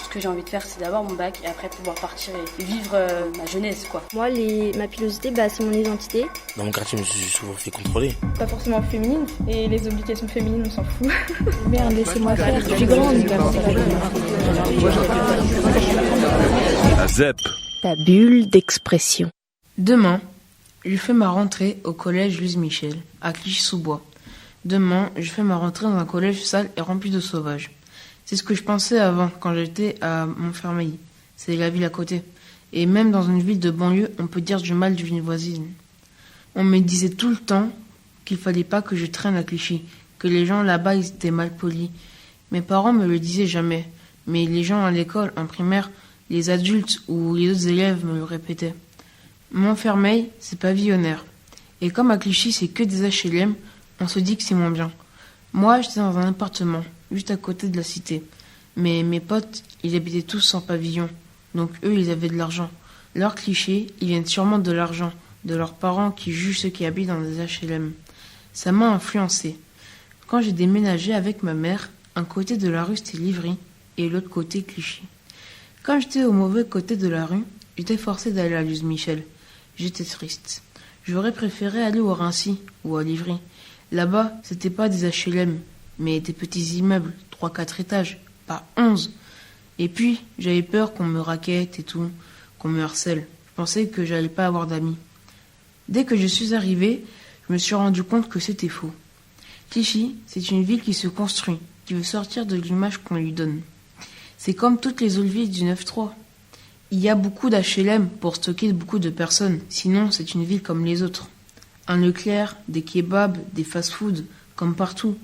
Ce que j'ai envie de faire, c'est d'avoir mon bac et après pouvoir partir et vivre ma jeunesse, quoi. Moi, ma pilosité, c'est mon identité. Dans mon quartier, je me suis souvent fait contrôler. Pas forcément féminine, et les obligations féminines, on s'en fout. Merde, laissez-moi faire, je suis grande. La ZEP. Ta bulle d'expression. Demain, je fais ma rentrée au collège Louise Michel, à Clichy-sous-Bois. Demain, je fais ma rentrée dans un collège sale et rempli de sauvages. C'est ce que je pensais avant, quand j'étais à Montfermeil. C'est la ville à côté. Et même dans une ville de banlieue, on peut dire du mal d'une voisine. On me disait tout le temps qu'il fallait pas que je traîne à Clichy, que les gens là-bas, ils étaient mal polis. Mes parents me le disaient jamais, mais les gens à l'école, en primaire, les adultes ou les autres élèves me le répétaient. Montfermeil, c'est pavillonnaire. Et comme à Clichy, c'est que des HLM, on se dit que c'est moins bien. Moi, j'étais dans un appartement, juste à côté de la cité. Mais mes potes, ils habitaient tous sans pavillon. Donc eux, ils avaient de l'argent. Leurs clichés, ils viennent sûrement de l'argent, de leurs parents qui jugent ceux qui habitent dans des HLM. Ça m'a influencé. Quand j'ai déménagé avec ma mère, un côté de la rue c'était Livry et l'autre côté Clichy. Quand j'étais au mauvais côté de la rue, j'étais forcé d'aller à Louise Michel. J'étais triste. J'aurais préféré aller au Rincy ou à Livry. Là-bas, c'était pas des HLM, mais des petits immeubles, 3-4 étages, pas 11. Et puis, j'avais peur qu'on me raquette et tout, qu'on me harcèle. Je pensais que j'allais pas avoir d'amis. Dès que je suis arrivé, je me suis rendu compte que c'était faux. Clichy, c'est une ville qui se construit, qui veut sortir de l'image qu'on lui donne. C'est comme toutes les autres villes du 9-3. Il y a beaucoup d'HLM pour stocker beaucoup de personnes, sinon c'est une ville comme les autres. Un Leclerc, des kebabs, des fast-foods, comme partout.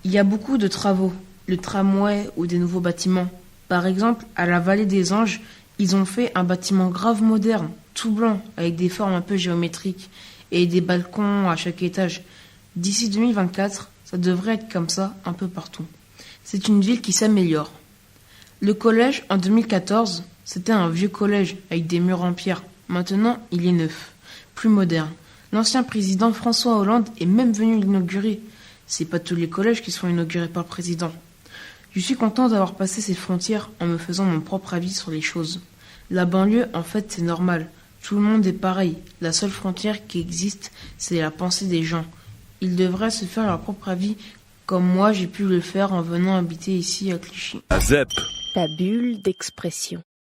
Il y a beaucoup de travaux, le tramway ou des nouveaux bâtiments. Par exemple, à la Vallée des Anges, ils ont fait un bâtiment grave moderne, tout blanc, avec des formes un peu géométriques et des balcons à chaque étage. D'ici 2024, ça devrait être comme ça un peu partout. C'est une ville qui s'améliore. Le collège, en 2014, c'était un vieux collège avec des murs en pierre. Maintenant, il est neuf, plus moderne. L'ancien président François Hollande est même venu l'inaugurer. C'est pas tous les collèges qui sont inaugurés par le président. Je suis content d'avoir passé ces frontières en me faisant mon propre avis sur les choses. La banlieue, en fait, c'est normal. Tout le monde est pareil. La seule frontière qui existe, c'est la pensée des gens. Ils devraient se faire leur propre avis, comme moi j'ai pu le faire en venant habiter ici à Clichy. La ZEP. Ta bulle d'expression.